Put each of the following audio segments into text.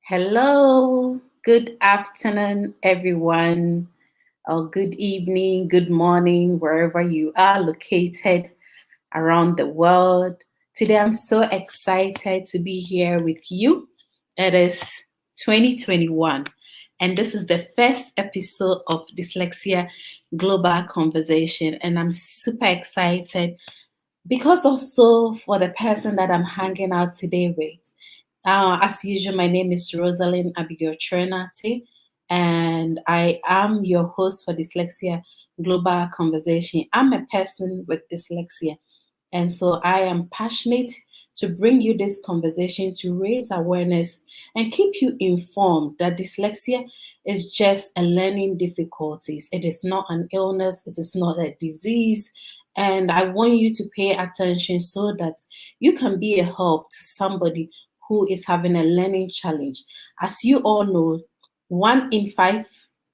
Hello, good afternoon, everyone, or good evening, good morning, wherever you are located around the world. Today, I'm so excited to be here with you. It is 2021, and this is the first episode of Dyslexia Global Conversation, and I'm super excited because also for the person that I'm hanging out today with. As usual, my name is Rosalind Abigail Trinati, and I am your host for Dyslexia Global Conversation. I'm a person with dyslexia, and so I am passionate to bring you this conversation to raise awareness and keep you informed that dyslexia is just a learning difficulties. It is not an illness, it is not a disease. And I want you to pay attention so that you can be a help to somebody who is having a learning challenge. As you all know, 1 in 5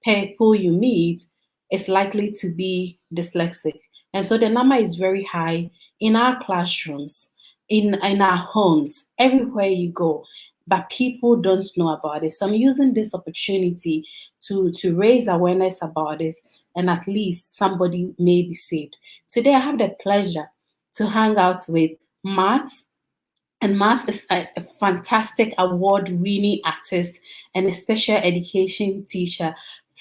people you meet is likely to be dyslexic. And so the number is very high in our classrooms, in our homes, everywhere you go. But people don't know about it. So I'm using this opportunity to raise awareness about it, and at least somebody may be saved. Today I have the pleasure to hang out with Madss. And Madss is a fantastic award-winning artist and a special education teacher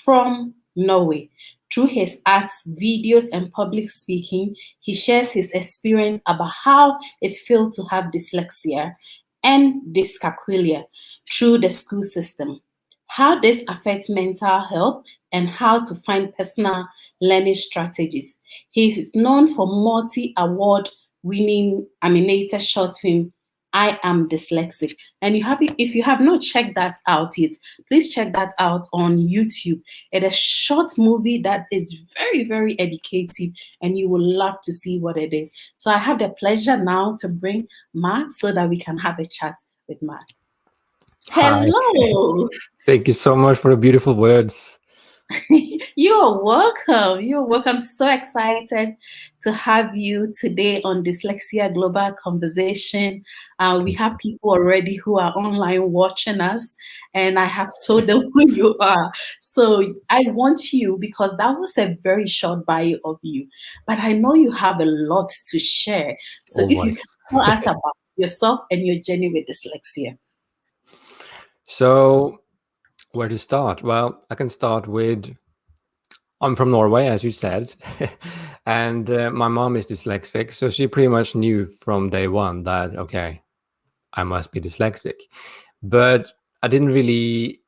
from Norway. Through his arts, videos, and public speaking, he shares his experience about how it feels to have dyslexia and dyscalculia through the school system, how this affects mental health, and how to find personal learning strategies. He is known for multi-award winning animated short film I Am Dyslexic. And if you have not checked that out yet, please check that out on YouTube. It's a short movie that is very, very educative, and you will love to see what it is. So I have the pleasure now to bring Madss so that we can have a chat with Madss. Hi. Hello. Thank you so much for the beautiful words. You're welcome. You're welcome. So excited to have you today on Dyslexia Global Conversation. We have people already who are online watching us, and I have told them who you are. So I want you, because that was a very short bio of you, but I know you have a lot to share. So if you Always. can tell us about yourself and your journey with dyslexia. So, where to start? Well, I can start with I'm from Norway, as you said, and my mom is dyslexic, so she pretty much knew from day one that, okay, I must be dyslexic. But I didn't really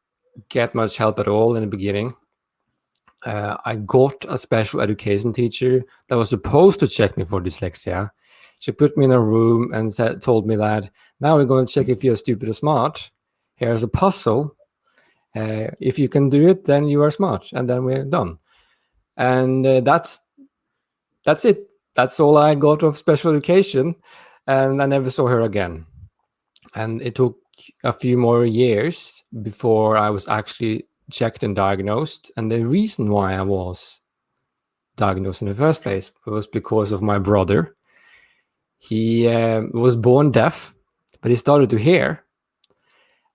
get much help at all in the beginning. I got a special education teacher that was supposed to check me for dyslexia. She put me in a room and told me that now we're going to check if you're stupid or smart. Here's a puzzle. If you can do it, then you are smart, and then we're done. And that's it. That's all I got of special education, and I never saw her again. And it took a few more years before I was actually checked and diagnosed. And the reason why I was diagnosed in the first place was because of my brother. He was born deaf, but he started to hear.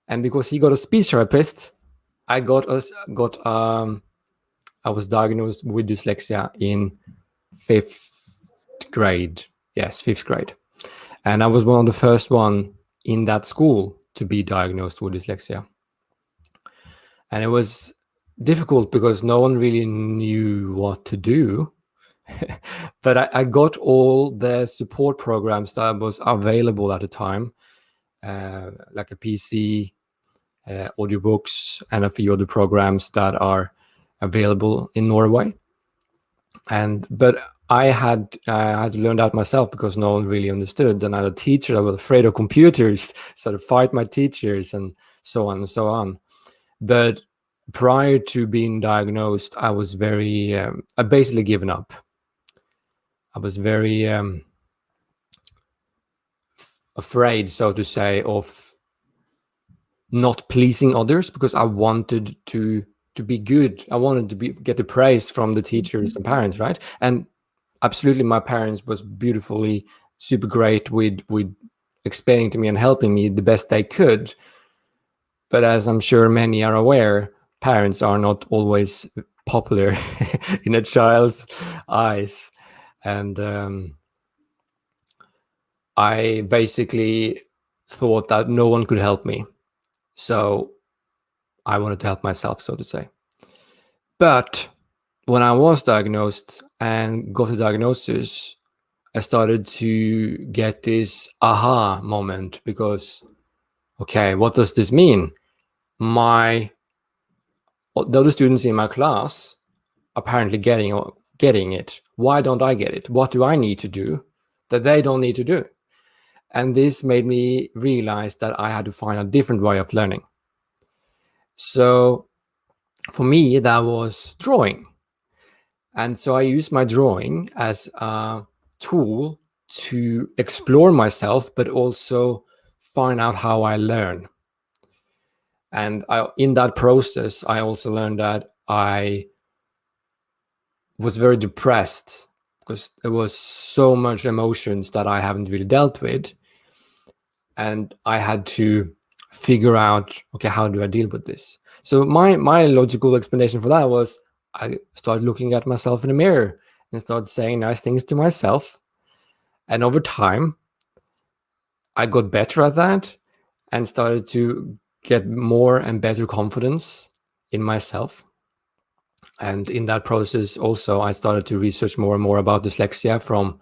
And because he got a speech therapist, I was diagnosed with dyslexia in 5th grade. Yes, 5th grade. And I was one of the first one in that school to be diagnosed with dyslexia. And it was difficult because no one really knew what to do. But I got all the support programs that was available at the time, like a PC, audiobooks, and a few other programs that are available in Norway. But I had to learn that myself because no one really understood. And I had a teacher that was afraid of computers, so to fight my teachers and so on and so on. But prior to being diagnosed, I was I basically given up. I was very afraid, so to say, of not pleasing others because I wanted to be good. I wanted to get the praise from the teachers and parents, right? And absolutely, my parents was beautifully, super great with explaining to me and helping me the best they could. But as I'm sure many are aware, parents are not always popular in a child's eyes. And I basically thought that no one could help me. So I wanted to help myself, so to say. But when I was diagnosed and got a diagnosis, I started to get this aha moment because, okay, what does this mean? The other students in my class apparently getting it. Why don't I get it? What do I need to do that they don't need to do? And this made me realize that I had to find a different way of learning. So for me, that was drawing. And so I used my drawing as a tool to explore myself, but also find out how I learn. And in that process, I also learned that I was very depressed because there was so much emotions that I haven't really dealt with. And I had to figure out, okay, how do I deal with this? So my logical explanation for that was I started looking at myself in the mirror and started saying nice things to myself. And over time, I got better at that and started to get more and better confidence in myself. And in that process also, I started to research more and more about dyslexia from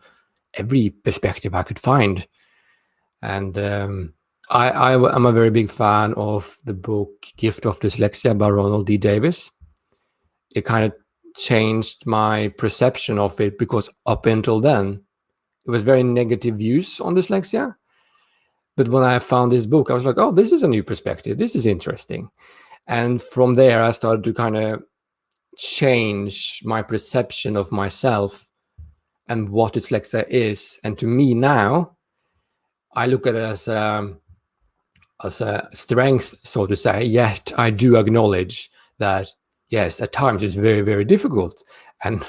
every perspective I could find. And I'm a very big fan of the book Gift of Dyslexia by Ronald D. Davis. It kind of changed my perception of it because up until then, it was very negative views on dyslexia. But when I found this book, I was like, oh, this is a new perspective. This is interesting. And from there, I started to kind of change my perception of myself and what dyslexia is. And to me now, I look at it as a strength, so to say, yet I do acknowledge that, yes, at times it's very, very difficult and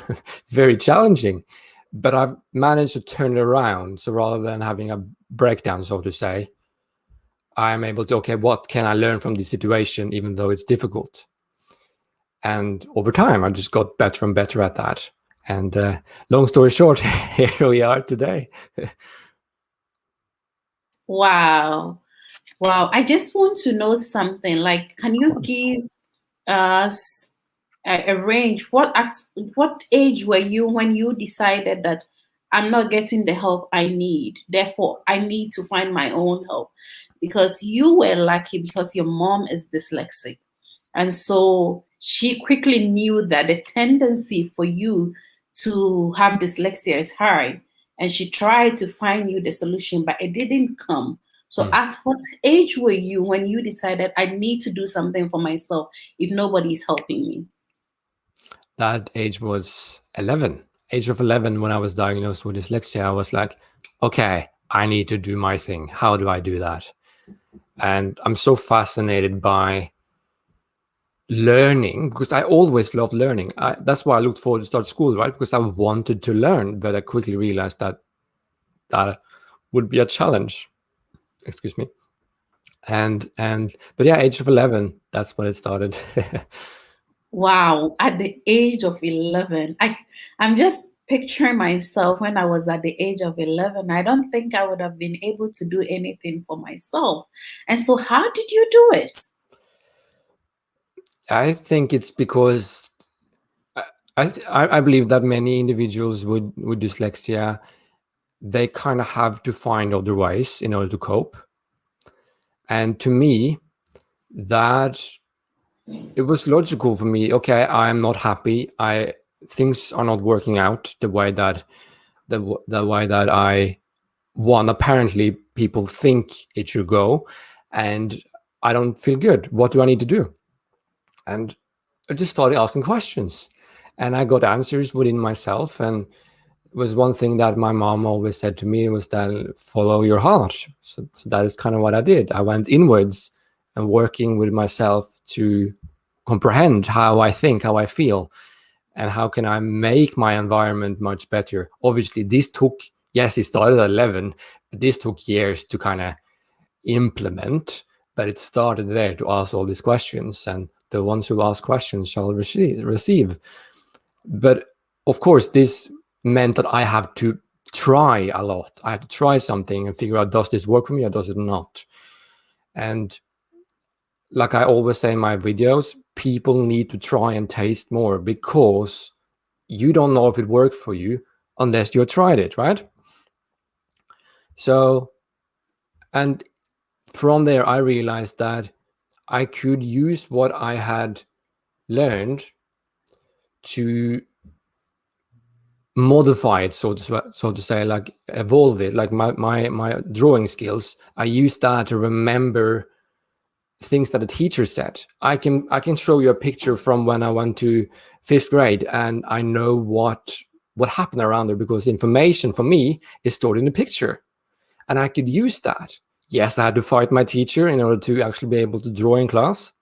very challenging, but I've managed to turn it around. So rather than having a breakdown, so to say, I'm able to, okay, what can I learn from this situation, even though it's difficult? And over time, I just got better and better at that. And long story short, here we are today. Wow. Wow. I just want to know something. Like, can you give us a range? What age were you when you decided that I'm not getting the help I need, therefore I need to find my own help? Because you were lucky because your mom is dyslexic. And so she quickly knew that the tendency for you to have dyslexia is high. And she tried to find you the solution, but it didn't come. So at what age were you when you decided I need to do something for myself if nobody is helping me? That age was 11. Age of 11, when I was diagnosed with dyslexia, I was like, okay, I need to do my thing. How do I do that? And I'm so fascinated by learning because I always loved learning. That's why I looked forward to start school, right? Because I wanted to learn, but I quickly realized that that would be a challenge. Excuse me. But yeah, age of 11, that's when it started. Wow, at the age of 11, I'm just picturing myself when I was at the age of 11. I don't think I would have been able to do anything for myself. And so how did you do it? I think it's because I believe that many individuals with dyslexia, they kind of have to find other ways in order to cope. And to me, that it was logical for me. Okay, I'm not happy. Things are not working out the way that I want. Apparently, people think it should go, and I don't feel good. What do I need to do? And I just started asking questions, and I got answers within myself. And it was one thing that my mom always said to me was that follow your heart. So that is kind of what I did. I went inwards and working with myself to comprehend how I think, how I feel, and how can I make my environment much better. Obviously, this took, yes, it started at 11, but this took years to kind of implement. But it started there to ask all these questions, and the ones who ask questions shall receive. But of course, this meant that I have to try a lot. I had to try something and figure out, does this work for me or does it not? And like I always say in my videos, people need to try and taste more, because you don't know if it worked for you unless you tried it, right? So, and from there, I realized that I could use what I had learned to modify it, so to say, like evolve it, like my drawing skills. I use that to remember things that a teacher said. I can show you a picture from when I went to 5th grade, and I know what happened around there, because information for me is stored in the picture, and I could use that. Yes, I had to fight my teacher in order to actually be able to draw in class,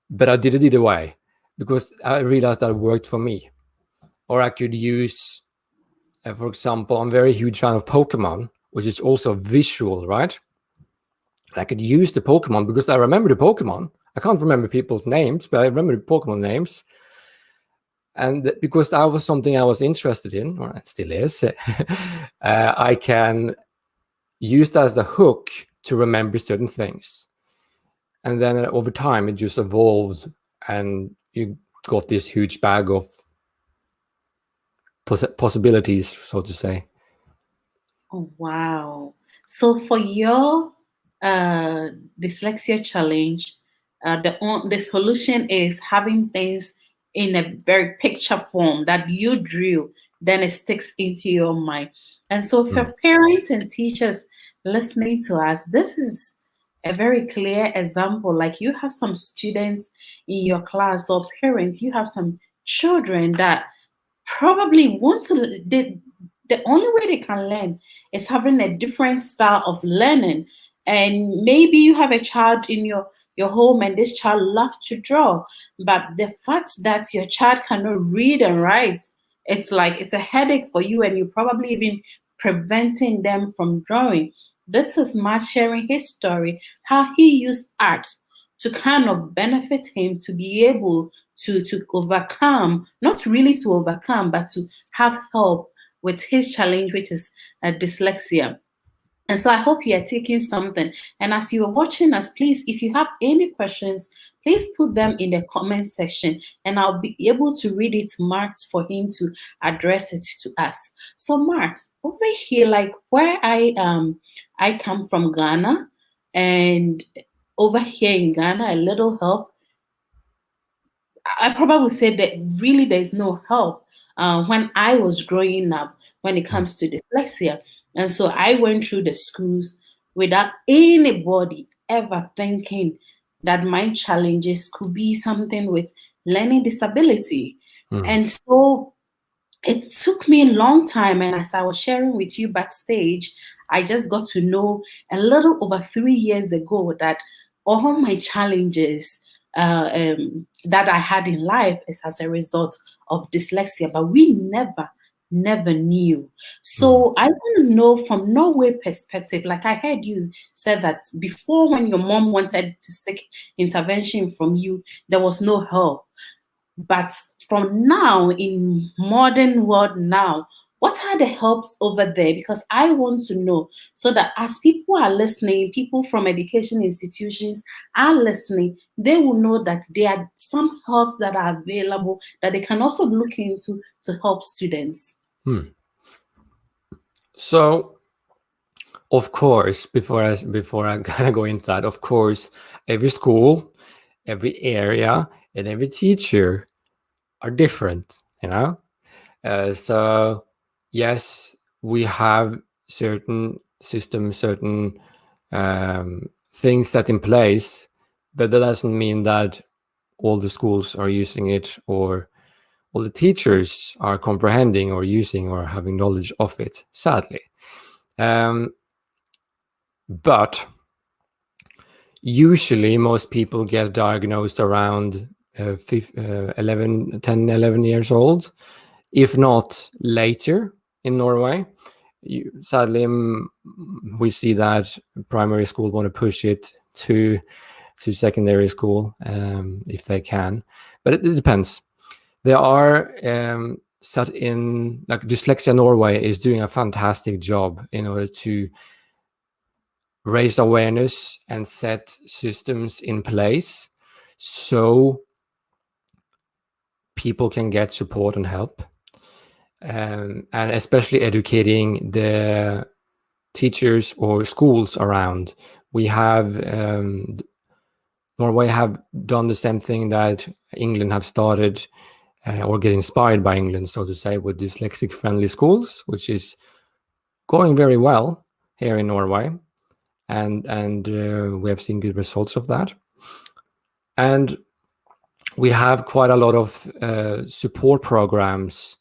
but I did it either way, because I realized that it worked for me. Or I could use, for example, I'm a very huge fan of Pokemon, which is also visual, right? I could use the Pokemon because I remember the Pokemon. I can't remember people's names, but I remember the Pokemon names. And because that was something I was interested in, or it still is, I can use that as a hook to remember certain things. And then over time, it just evolves, and you got this huge bag of possibilities, so to say. Oh, wow. So for your dyslexia challenge, the solution is having things in a very picture form that you drew, then it sticks into your mind. And so for parents and teachers listening to us, this is a very clear example. Like, you have some students in your class, or parents, you have some children that probably want to, the only way they can learn is having a different style of learning. And maybe you have a child in your home, and this child loves to draw, but the fact that your child cannot read and write, it's like it's a headache for you, and you're probably even preventing them from drawing. This is Matt sharing his story, how he used art to kind of benefit him to be able to overcome, not really to overcome, but to have help with his challenge, which is dyslexia. And so I hope you are taking something. And as you are watching us, please, if you have any questions, please put them in the comment section, and I'll be able to read it to Mark for him to address it to us. So Mark, over here, like where I come from, Ghana, and over here in Ghana, a little help. I probably would say that really there's no help when I was growing up when it comes to dyslexia. And so I went through the schools without anybody ever thinking that my challenges could be something with learning disability. And so it took me a long time. And as I was sharing with you backstage, I just got to know a little over 3 years ago that all my challenges that I had in life is as a result of dyslexia, but we never knew. So I want to know from Norway perspective, like I heard you said that before, when your mom wanted to seek intervention from you, there was no help. But from now, in modern world now, what are the helps over there? Because I want to know, so that as people are listening, people from education institutions are listening, they will know that there are some helps that are available that they can also look into to help students. So, of course, before I kind of go into that, of course, every school, every area, and every teacher are different, you know. So yes, we have certain systems, certain things set in place, but that doesn't mean that all the schools are using it, or all the teachers are comprehending or using or having knowledge of it, sadly. But usually most people get diagnosed around 11 years old, if not later in Norway. Sadly, we see that primary school want to push it to secondary school if they can, but it depends. There are set in, like Dyslexia Norway is doing a fantastic job in order to raise awareness and set systems in place so people can get support and help, and especially educating the teachers or schools around. We have Norway have done the same thing that England have started, or get inspired by England, so to say, with dyslexic friendly schools, which is going very well here in Norway, and we have seen good results of that. And we have quite a lot of support programs,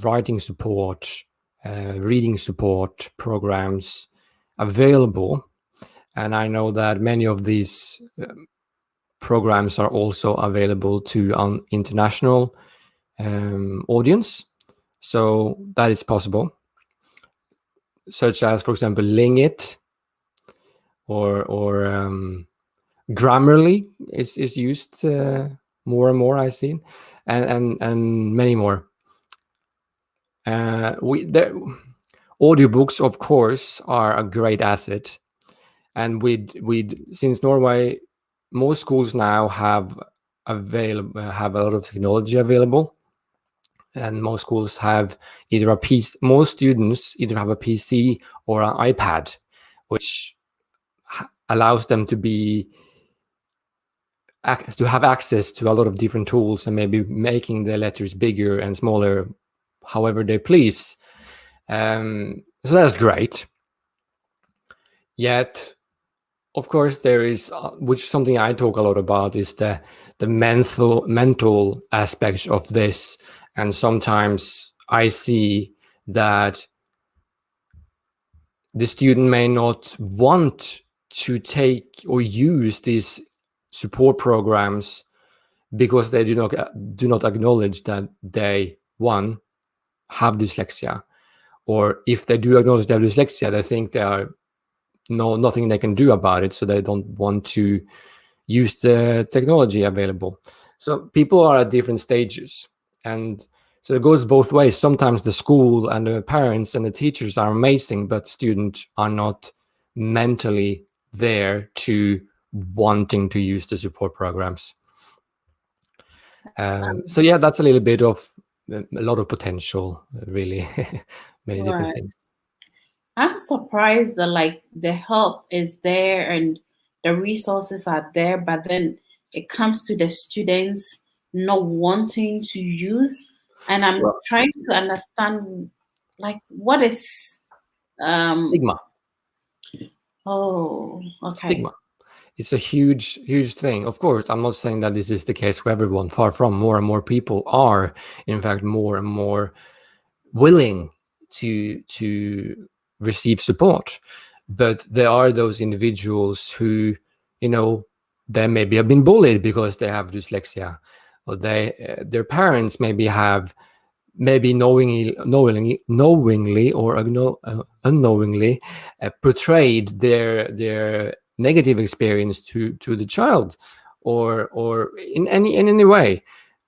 writing support, reading support programs available. And I know that many of these programs are also available to an international audience. So that is possible. Such as, for example, Lingit or Grammarly is used more and more, I've seen, and many more. Audiobooks, of course, are a great asset, and since Norway, most schools now have a lot of technology available, and most schools have either a PC. Most students either have a PC or an iPad, which allows them to have access to a lot of different tools and maybe making the letters bigger and smaller however they please. So that's great. Yet, of course, there is, which something I talk a lot about, is the mental aspect of this. And sometimes I see that the student may not want to take or use these support programs because they do not acknowledge that they have dyslexia, or if they do acknowledge they have dyslexia, they think there are nothing they can do about it, so they don't want to use the technology available. So people are at different stages, and so it goes both ways. Sometimes the school and the parents and the teachers are amazing, but students are not mentally there to wanting to use the support programs. So yeah, that's a little bit of a lot of potential, really. Many different things. I'm surprised that like the help is there and the resources are there, but then it comes to the students not wanting to use. And I'm trying to understand, like, what is stigma. Oh, okay. Stigma. It's a huge thing. Of course, I'm not saying that this is the case for everyone. Far from. More and more people are, in fact, more and more willing to receive support. But there are those individuals who, they maybe have been bullied because they have dyslexia, or their parents maybe knowingly or unknowingly portrayed their negative experience to the child, or in any way.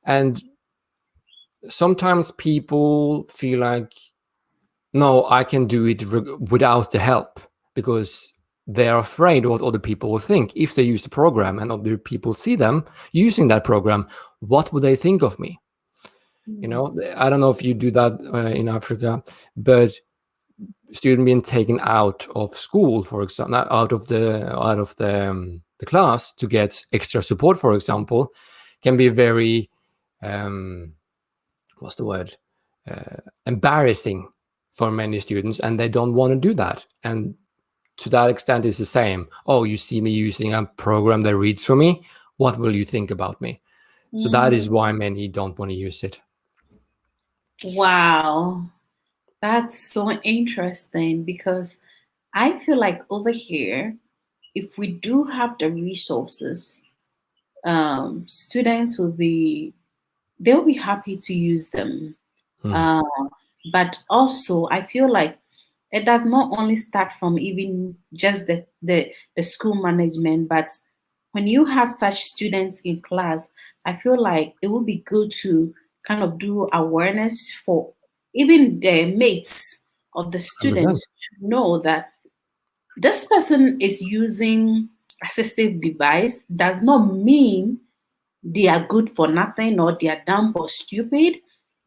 And sometimes people feel like, no, I can do it without the help, because they're afraid of what other people will think. If they use the program and other people see them using that program, what would they think of me? I don't know if you do that in Africa, but student being taken out of school, for example, out of the class to get extra support, for example, can be very what's the word, embarrassing for many students, and they don't want to do that. And to that extent, it's the same. Oh, you see me using a program that reads for me, what will you think about me? So that is why many don't want to use it. Wow, that's so interesting, because I feel like over here, if we do have the resources, students they'll be happy to use them. But also, I feel like it does not only start from even just the school management, but when you have such students in class, I feel like it would be good to kind of do awareness for even the mates of the 100%. students to know that this person is using assistive device does not mean they are good for nothing or they are dumb or stupid,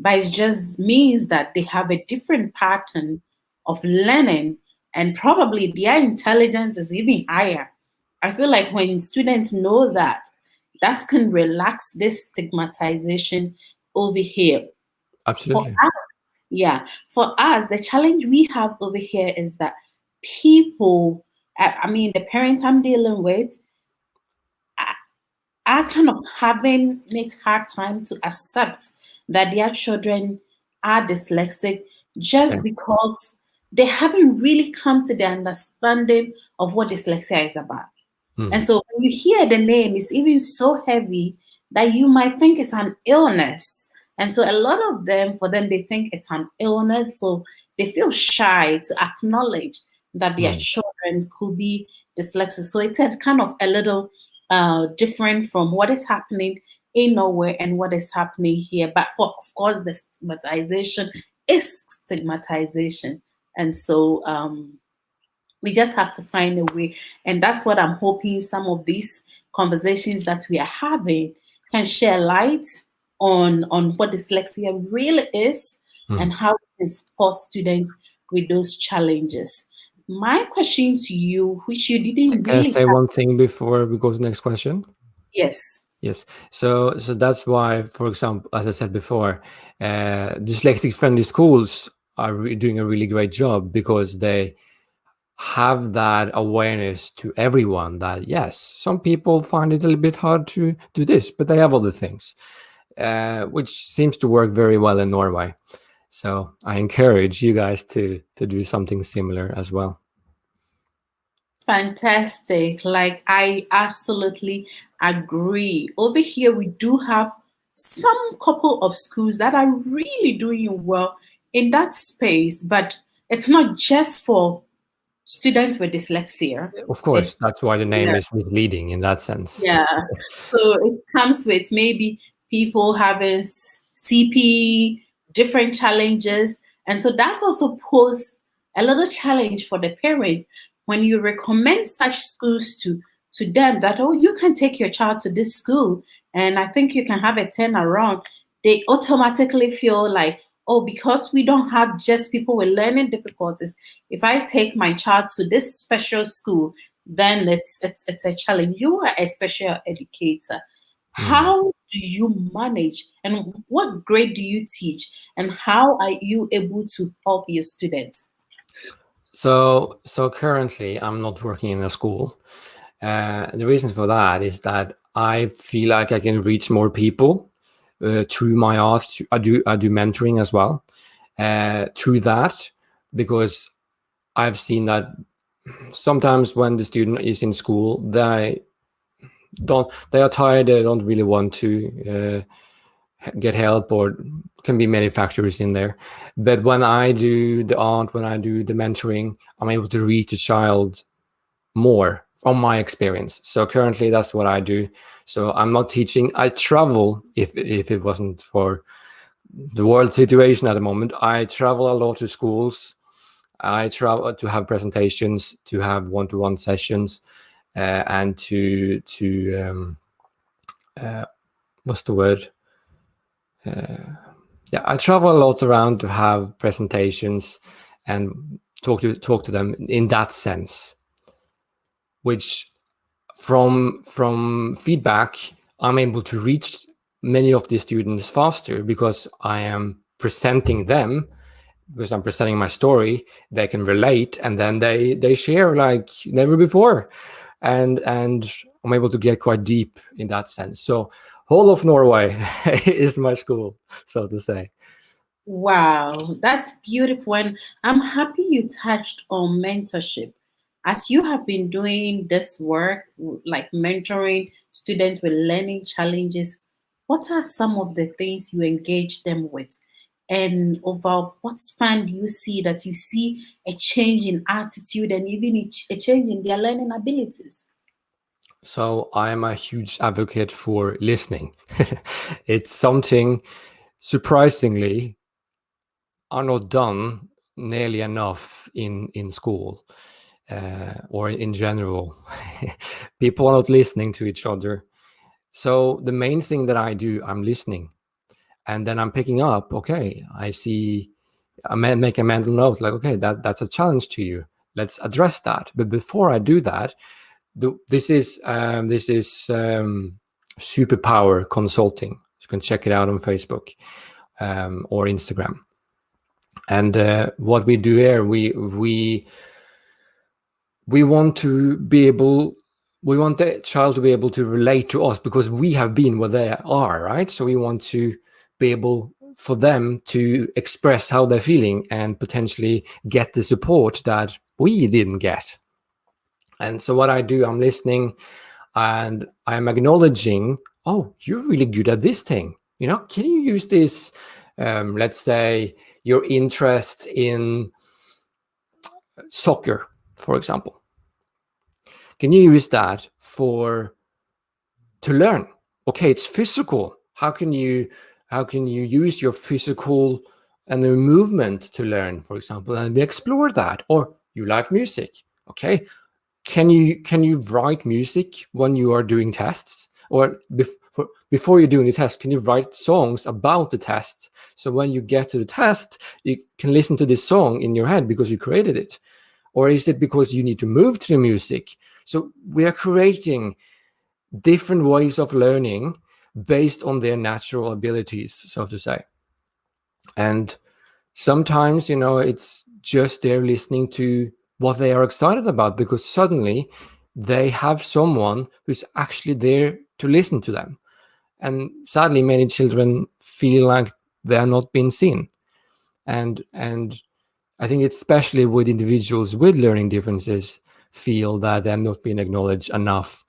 but it just means that they have a different pattern of learning and probably their intelligence is even higher. I feel like when students know that, that can relax this stigmatization over here. For Absolutely. us, yeah, for us, the challenge we have over here is that people, I mean, the parents I'm dealing with, are kind of having it hard time to accept that their children are dyslexic just Same. because they haven't really come to the understanding of what dyslexia is about. And Mhm. so when you hear the name, it's even so heavy that you might think it's an illness. And so a lot of them, for them, they think it's an illness. So they feel shy to acknowledge that their Mhm. children could be dyslexic. So it's a kind of a little different from what is happening in Norway and what is happening here. But for, of course, the stigmatization is stigmatization. And so we just have to find a way. And that's what I'm hoping some of these conversations that we are having can share light on what dyslexia really is and Mhm. how we can support students with those challenges. My question to you, which you didn't Can I really say have, one thing before we go to the next question? yes, Yes. So that's why, for example, as I said before, dyslexic-friendly schools are doing a really great job because they have that awareness to everyone that yes, some people find it a little bit hard to do this, but they have other things, which seems to work very well in Norway. So I encourage you guys to do something similar as well. fantastic. Like, I absolutely agree. Over here, we do have some couple of schools that are really doing well in that space, but it's not just for students with dyslexia. Of course, It's, that's why the name yeah, is misleading in that sense. yeah. So it comes with maybe people having CP, different challenges. And so that also poses a little challenge for the parents when you recommend such schools to them that, oh, you can take your child to this school and I think you can have a turnaround. They automatically feel like, oh, because we don't have just people with learning difficulties, if I take my child to this special school, then it's a challenge. You are a special educator. Mm. How do you manage and what grade do you teach and how are you able to help your students? So currently I'm not working in a school. The reason for that is that I feel like I can reach more people through my art. I do mentoring as well through that, because I've seen that sometimes when the student is in school, they are tired. They don't really want to get help, or can be many factors in there. But when I do the art, when I do the mentoring, I'm able to reach a child more from my experience. So currently that's what I do. So I'm not teaching. I travel. If it wasn't for the world situation at the moment, I travel a lot to schools. I travel to have presentations, to have one-to-one sessions, and to what's the word? Yeah, I travel a lot around to have presentations and talk to them in that sense, which from feedback, I'm able to reach many of the students faster because I am presenting them, because I'm presenting my story. They can relate, and then they share like never before, and I'm able to get quite deep in that sense. So whole of Norway is my school, so to say. Wow, that's beautiful. And I'm happy you touched on mentorship. As you have been doing this work, like mentoring students with learning challenges, what are some of the things you engage them with? And over what span do you see that you see a change in attitude and even a change in their learning abilities? So I am a huge advocate for listening. It's something surprisingly are not done nearly enough in school or in general. People are not listening to each other. So the main thing that I do, I'm listening, and then I'm picking up. Okay, I see. I make a mental note, like, okay, that's a challenge to you. Let's address that. But before I do that, this is Superpower Consulting. You can check it out on Facebook or Instagram. And what we do here, we want to be able, we want the child to be able to relate to us because we have been where they are, right? So we want to be able for them to express how they're feeling and potentially get the support that we didn't get. And so what I do, I'm listening and I'm acknowledging, oh, you're really good at this thing. You know, can you use this, let's say your interest in soccer, for example. Can you use that to learn? Okay, it's physical. How can you use your physical and the movement to learn, for example, and we explore that? Or you like music. Okay, can you write music when you are doing tests? Or before you're doing the test, can you write songs about the test? So when you get to the test, you can listen to this song in your head because you created it. Or is it because you need to move to the music? So we are creating different ways of learning based on their natural abilities, so to say. And sometimes, you know, it's just they're listening to what they are excited about because suddenly they have someone who's actually there to listen to them. And sadly, many children feel like they are not being seen. And I think especially with individuals with learning differences feel that they're not being acknowledged enough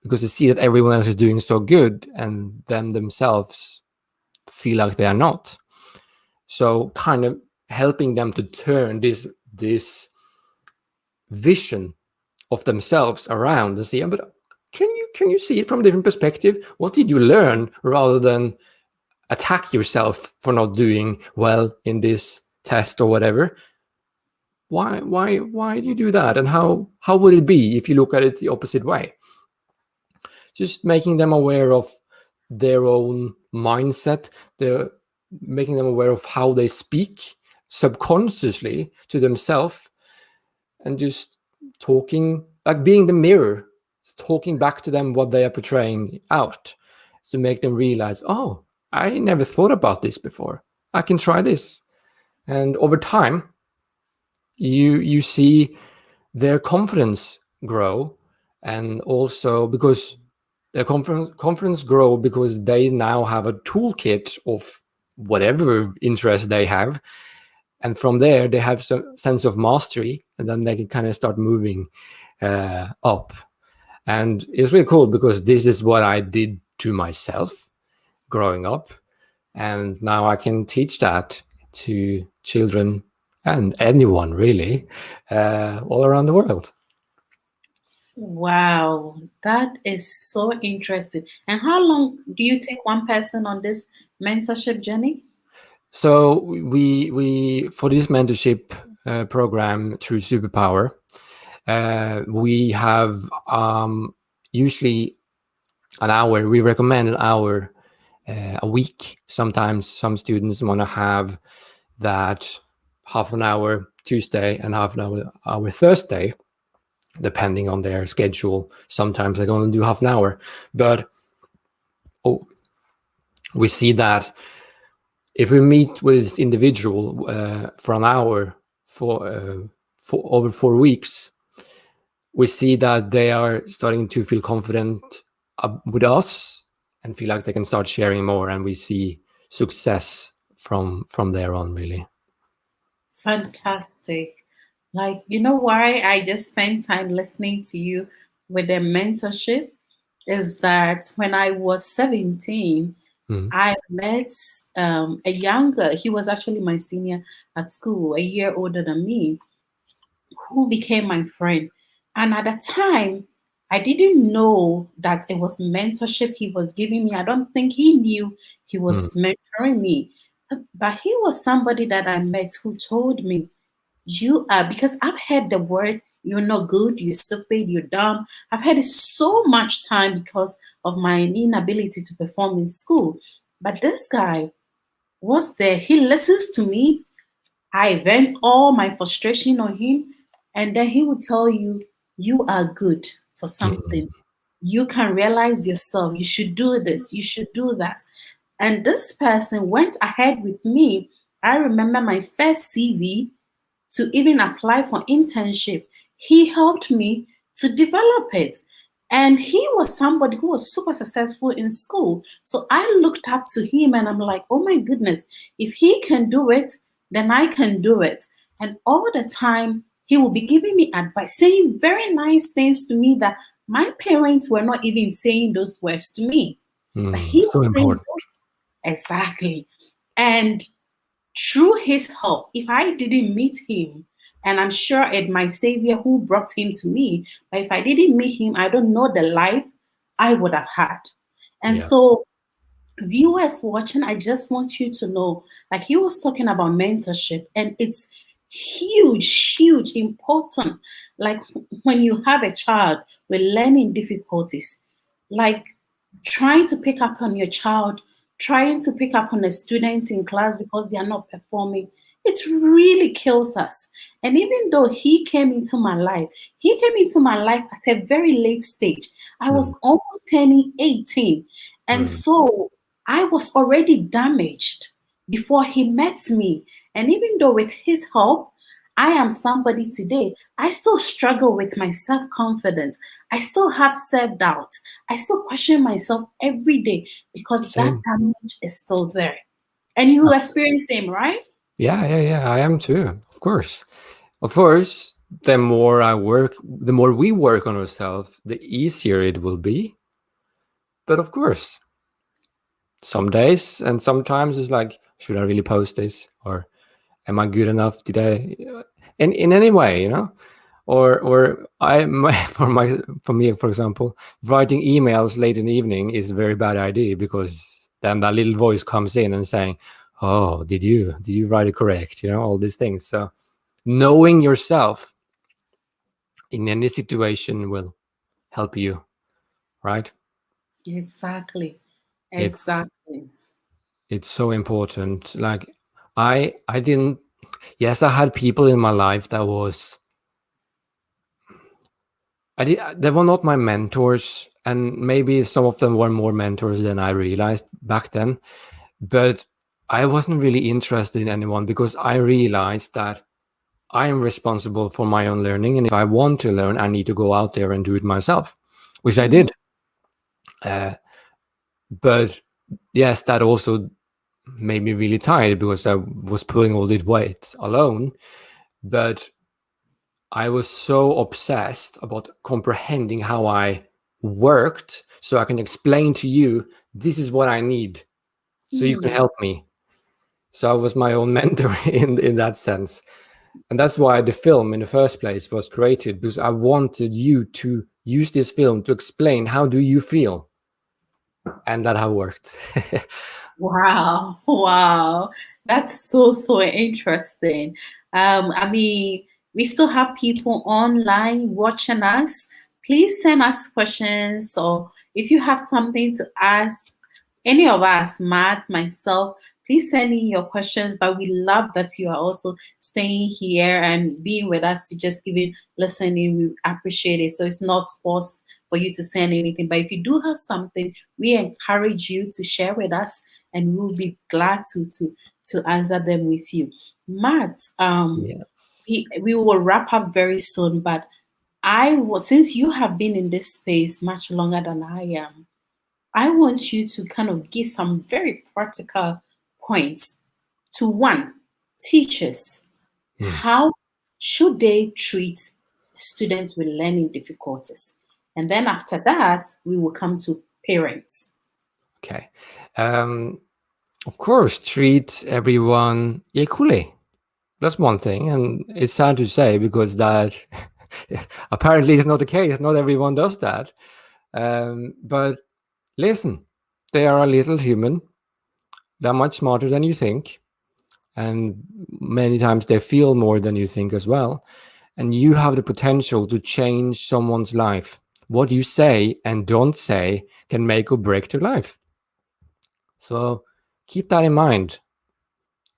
because they see that everyone else is doing so good and them themselves feel like they are not. So kind of helping them to turn this vision of themselves around and see, but can you see it from a different perspective? What did you learn, rather than attack yourself for not doing well in this test or whatever? Why do you do that? And how would it be if you look at it the opposite way? Just making them aware of their own mindset, they're making them aware of how they speak subconsciously to themselves, and just talking, like being the mirror, talking back to them what they are portraying out, to make them realize, oh, I never thought about this before. I can try this. And over time, you see their confidence grow, and also because their confidence grow because they now have a toolkit of whatever interest they have, and from there they have some sense of mastery, and then they can kind of start moving up. And it's really cool because this is what I did to myself growing up, and now I can teach that to children and anyone really all around the world. Wow, that is so interesting. And how long do you take one person on this mentorship journey? So we for this mentorship program through Superpower, we have usually an hour. We recommend an hour a week. Sometimes some students want to have that half an hour Tuesday and half an hour Thursday, depending on their schedule. Sometimes they're going to do half an hour, but we see that if we meet with this individual for an hour for over 4 weeks, we see that they are starting to feel confident with us and feel like they can start sharing more, and we see success from there on, really. Fantastic. Like, you know why I just spent time listening to you with the mentorship is that when I was 17, I met a younger, he was actually my senior at school, a year older than me, who became my friend. And at the time, I didn't know that it was mentorship he was giving me. I don't think he knew he was mentoring me. But he was somebody that I met who told me, you are, because I've heard the word, you're not good, you're stupid, you're dumb. I've heard it so much time because of my inability to perform in school. But this guy was there. He listens to me. I vent all my frustration on him, and then he will tell you, you are good for something. You can realize yourself. You should do this. You should do that. And this person went ahead with me. I remember my first CV to even apply for internship. He helped me to develop it. And he was somebody who was super successful in school. So I looked up to him and I'm like, oh my goodness, if he can do it, then I can do it. And all the time, he will be giving me advice, saying very nice things to me that my parents were not even saying those words to me. But he So was saying important. exactly. And through his help, if I didn't meet him, and I'm sure it's my savior who brought him to me, but if I didn't meet him, I don't know the life I would have had. And Yeah. so, viewers watching, I just want you to know, like he was talking about mentorship, and it's huge, huge, important. Like when you have a child with learning difficulties, like trying to pick up on your child, trying to pick up on a student in class because they are not performing, it really kills us. And even though he came into my life, he came into my life at a very late stage. I was almost turning 18. And so I was already damaged before he met me. And even though with his help, I am somebody today, I still struggle with my self confidence. I still have self doubt. I still question myself every day because that Same. damage is still there. And you experience same, right? Yeah, I am too. Of course. The more I work, the more we work on ourselves, the easier it will be. But of course, some days and sometimes it's like, should I really post this? Or am I good enough today? In any way, Or for me, for example, writing emails late in the evening is a very bad idea, because then that little voice comes in and saying, "Oh, did you write it correct?" All these things. So knowing yourself in any situation will help you, right? Exactly. It's Exactly. it's so important. Like I didn't. Yes, I had people in my life that was. They were not my mentors, and maybe some of them were more mentors than I realized back then. But I wasn't really interested in anyone, because I realized that I am responsible for my own learning, and if I want to learn, I need to go out there and do it myself, which I did. But yes, that also made me really tired, because I was pulling all this weight alone. But I was so obsessed about comprehending how I worked, so I can explain to you, this is what I need, so you can help me. So I was my own mentor in that sense. And that's why the film in the first place was created, because I wanted you to use this film to explain, how do you feel? And that how worked. Wow, wow. That's so, so interesting. I mean, we still have people online watching us. Please send us questions, or if you have something to ask any of us, Matt, myself, please send in your questions. But we love that you are also staying here and being with us to just even listening. We appreciate it. So it's not forced for you to send anything. But if you do have something, we encourage you to share with us, and we'll be glad to answer them with you. Matt, Yeah. we will wrap up very soon, but I was, since you have been in this space much longer than I am, I want you to kind of give some very practical points to one, teachers. How should they treat students with learning difficulties? And then after that, we will come to parents. Okay. Of course, treat everyone equally. That's one thing, and it's sad to say because that apparently is not the case. Not everyone does that. But listen, they are a little human. They're much smarter than you think, and many times they feel more than you think as well. And you have the potential to change someone's life. What you say and don't say can make or break their life. So keep that in mind.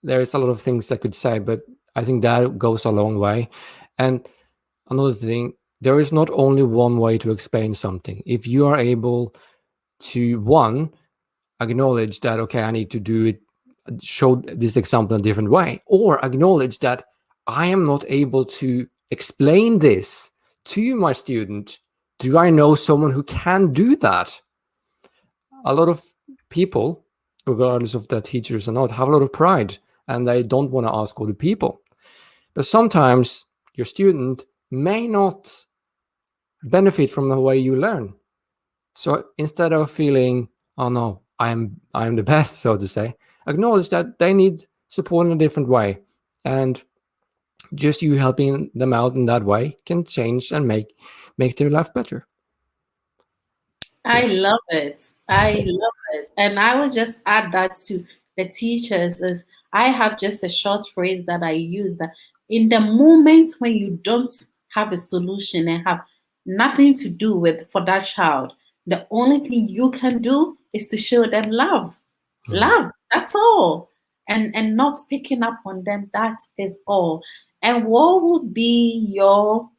There's a lot of things I could say, but I think that goes a long way. And another thing, there is not only one way to explain something. If you are able to, one, acknowledge that, okay, I need to do it, show this example in a different way, or acknowledge that I am not able to explain this to my student. Do I know someone who can do that? A lot of people, regardless of their teachers or not, have a lot of pride and they don't want to ask other people. But sometimes your student may not benefit from the way you learn. So instead of feeling, oh no, I'm the best, so to say, acknowledge that they need support in a different way. And just you helping them out in that way can change and make their life better. I love it. I love it. And I would just add that to the teachers is I have just a short phrase that I use that in the moments when you don't have a solution and have nothing to do with for that child, the only thing you can do is to show them love. Love. That's all. And not picking up on them. That is all. And what would be your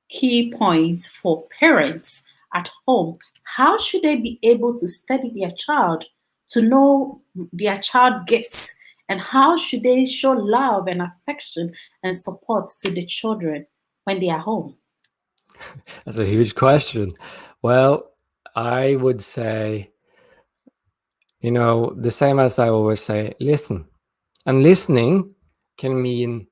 key points for parents at home? How should they be able to study their child, to know their child gifts, and how should they show love and affection and support to the children when they are home? That's a huge question. Well, I would say, the same as I always say, listen. And listening can mean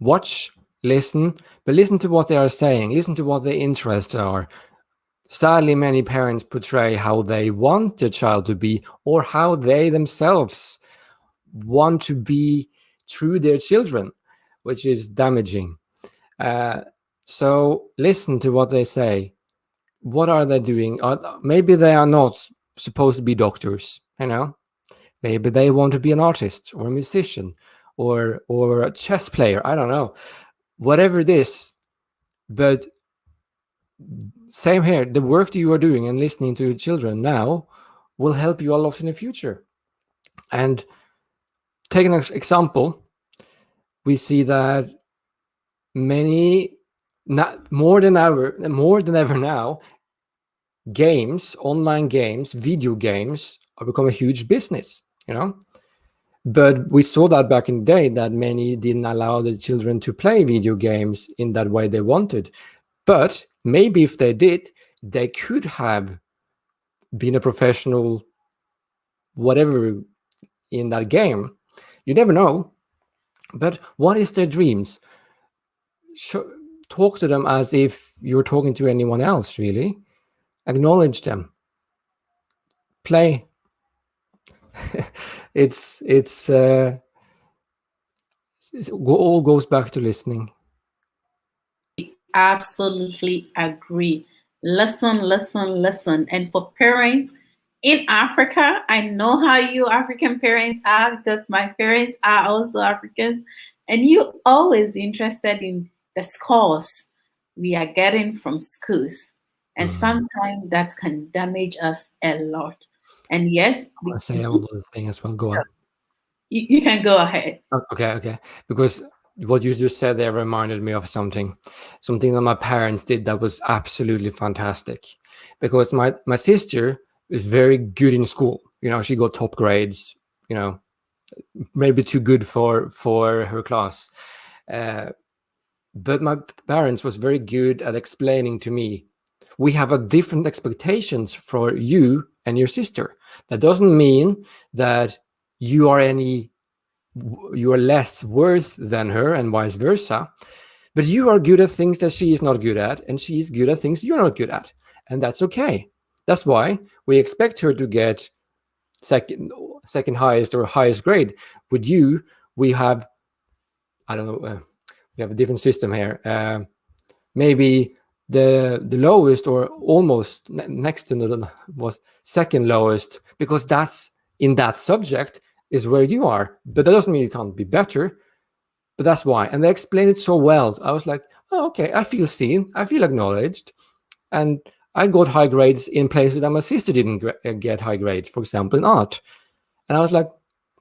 watch, listen, but listen to what they are saying, listen to what their interests are. Sadly, many parents portray how they want their child to be or how they themselves want to be through their children, which is damaging. So listen to what they say. What are they doing? Maybe they are not supposed to be doctors, Maybe they want to be an artist or a musician or a chess player. I don't know. Whatever it is. But same here. The work that you are doing and listening to your children now will help you a lot in the future. And take an example. We see that more than ever now, games, online games, video games are becoming a huge business, But we saw that back in the day that many didn't allow the children to play video games in that way they wanted. But maybe if they did, they could have been a professional, whatever, in that game. You never know. But what is their dreams? Talk to them as if you're talking to anyone else, really. Acknowledge them. Play. It all goes back to listening. Absolutely agree. Listen, listen, listen. And for parents in Africa, I know how you African parents are because my parents are also Africans. And you always interested in the scores we are getting from schools. And sometimes that can damage us a lot. And yes, I'll say another thing as well. Go on. You can go ahead. Okay. Because what you just said there reminded me of something that my parents did that was absolutely fantastic. Because my sister is very good in school. She got top grades. Maybe too good for her class. But my parents was very good at explaining to me, we have a different expectations for you and your sister. That doesn't mean that you are less worth than her and vice versa. But you are good at things that she is not good at, and she is good at things you're not good at. And that's okay. That's why we expect her to get second highest or highest grade. With you, we have, I don't know, we have a different system here. Maybe the lowest or almost next to the was second lowest, because that's in that subject is where you are. But that doesn't mean you can't be better. But that's why. And they explained it so well. I was like, oh, okay, I feel seen, I feel acknowledged. And I got high grades in places that my sister didn't get high grades, for example, in art. And I was like,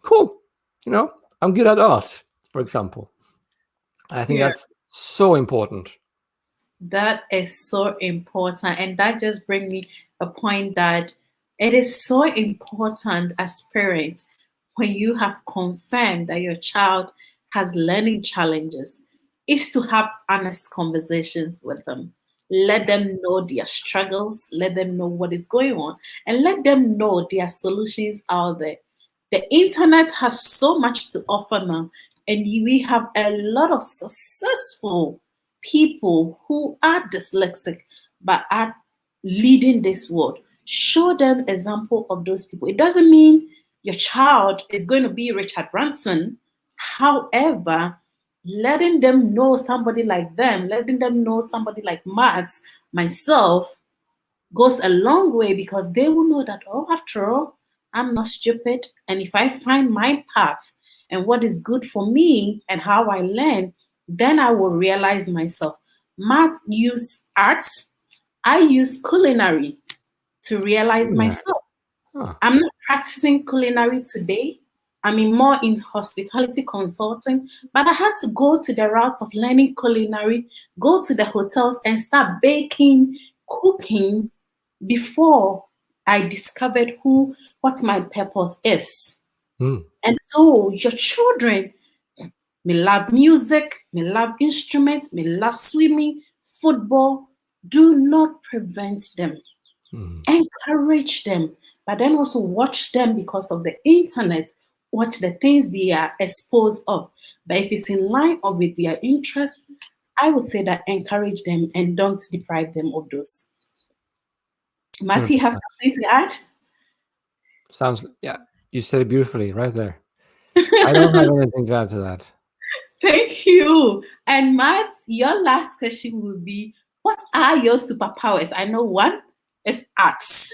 cool, I'm good at art, for example. I think that's so important. That is so important. And that just brings me a point that it is so important as parents, when you have confirmed that your child has learning challenges, is to have honest conversations with them. Let them know their struggles, let them know what is going on, and let them know there are solutions out there. The internet has so much to offer now, and we have a lot of successful people who are dyslexic but are leading this world. Show them example of those people. It doesn't mean your child is going to be Richard Branson. However, letting them know somebody like them, letting them know somebody like Madss, myself, goes a long way, because they will know that, oh, after all, I'm not stupid. And if I find my path and what is good for me and how I learn, then I will realize myself. Madss use arts, I use culinary to realize myself. I'm not practicing culinary today. I'm more in hospitality consulting, but I had to go to the route of learning culinary, go to the hotels and start baking, cooking before I discovered what my purpose is. And so your children may love music, may love instruments, may love swimming, football. Do not prevent them. Encourage them, but then also watch them because of the internet. Watch the things they are exposed of. But if it's in line or with their interest, I would say that encourage them and don't deprive them of those. Madss, you have something to add? Yeah, you said it beautifully right there. I don't have anything to add to that. Thank you. And Madss, your last question will be, what are your superpowers? I know one is arts.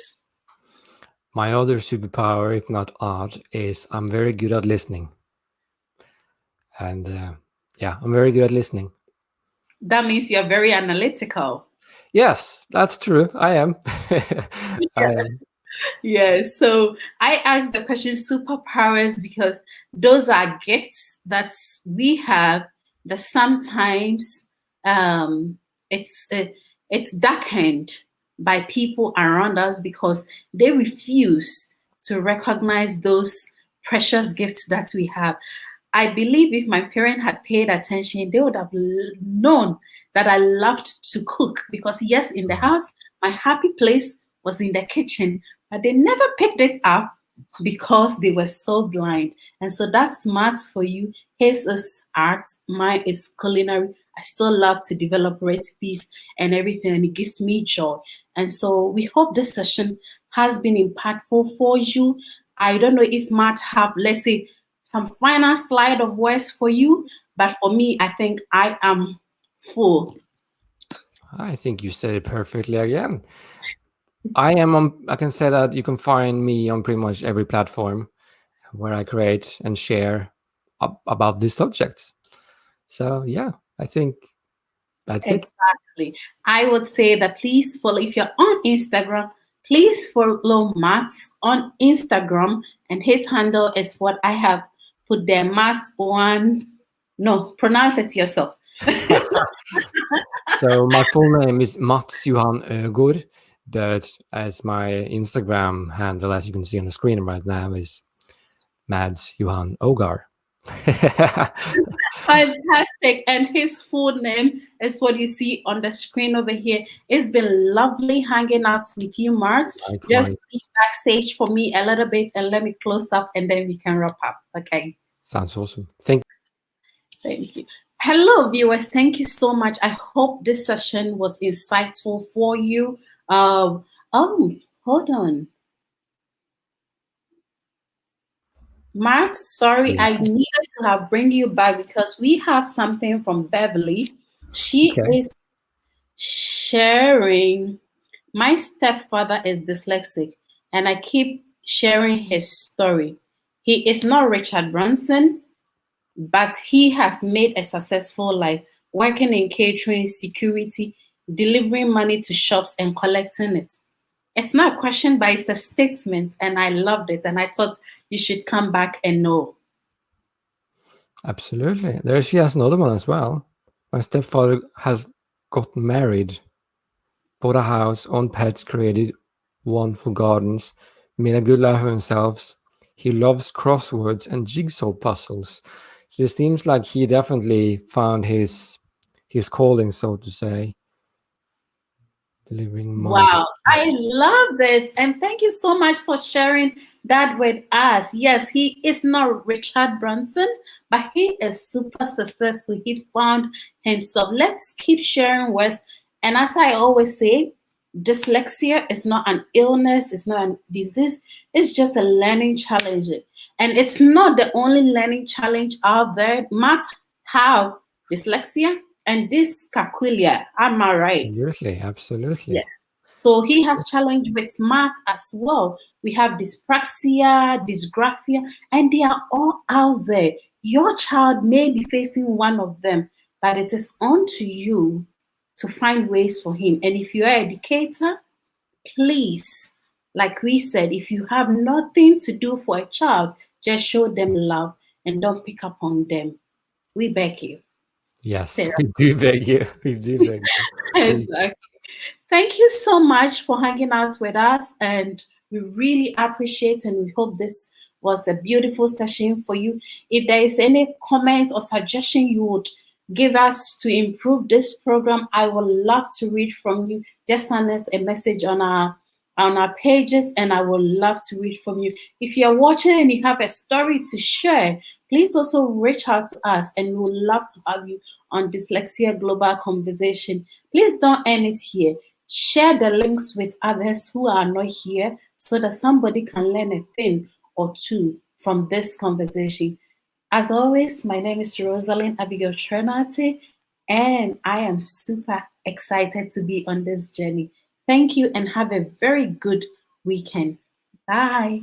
My other superpower, if not art, is I'm very good at listening. And yeah, I'm very good at listening. That means you're very analytical. Yes, that's true. I am. I am. Yes. So I asked the question superpowers because those are gifts that we have that sometimes it's darkened by people around us because they refuse to recognize those precious gifts that we have. I believe if my parent had paid attention, they would have known that I loved to cook, because yes, in the house, my happy place was in the kitchen, but they never picked it up because they were so blind. And so that's Madss for you. His is art, mine is culinary. I still love to develop recipes and everything, and it gives me joy. And so we hope this session has been impactful for you. I don't know if Madss have, let's say, some final slide of words for you, but for me, I think I am full. I think you said it perfectly again. I can say that you can find me on pretty much every platform where I create and share about these subjects. So yeah, I think that's it. Exactly. I would say that please follow, if you're on Instagram, please follow Madss on Instagram, and his handle is what I have put there, Madss1. No, pronounce it yourself. So my full name is Madss Johan Øgaard, but as my Instagram handle, as you can see on the screen right now, is Madss Johan Øgaard. Fantastic. And his full name is what you see on the screen over here. It's been lovely hanging out with you, Madss. Just be backstage for me a little bit and let me close up, and then we can wrap up. Okay. Sounds awesome. Thank you. Hello, viewers. Thank you so much. I hope this session was insightful for you. Hold on. Mark, sorry, Yeah. I needed to have bring you back because we have something from Beverly. She Okay. is sharing. My stepfather is dyslexic, and I keep sharing his story. He is not Richard Branson, but he has made a successful life working in catering, security, delivering money to shops, and collecting it. It's not a question, but it's a statement, and I loved it. And I thought you should come back and know. Absolutely. There she has another one as well. My stepfather has gotten married, bought a house, owned pets, created wonderful gardens, made a good life for himself. He loves crosswords and jigsaw puzzles. So it seems like he definitely found his calling, so to say, delivering money. Wow, I love this. And thank you so much for sharing that with us. Yes, he is not Richard Branson, but he is super successful. He found himself. Let's keep sharing words. And as I always say, dyslexia is not an illness, it's not a disease, it's just a learning challenge. And it's not the only learning challenge out there. Matt have dyslexia and dyscalculia. Am I right? Absolutely, absolutely. Yes. So he has challenge with math as well. We have dyspraxia, dysgraphia, and they are all out there. Your child may be facing one of them, but it is on to you to find ways for him. And if you're an educator, please, like we said, if you have nothing to do for a child, just show them love and don't pick up on them. We beg you. Yes, Sarah. we do beg you. We do beg you. Exactly. Thank you so much for hanging out with us, and we really appreciate and we hope this was a beautiful session for you. If there is any comment or suggestion you would give us to improve this program, I would love to read from you. Just send us a message on our pages, and I would love to read from you. If you're watching and you have a story to share, please also reach out to us, and we would love to have you on Dyslexia Global Conversation. Please don't end it here. Share the links with others who are not here so that somebody can learn a thing or two from this conversation. As always, my name is Rosalind Abigail Trinity, and I am super excited to be on this journey. Thank you and have a very good weekend. Bye.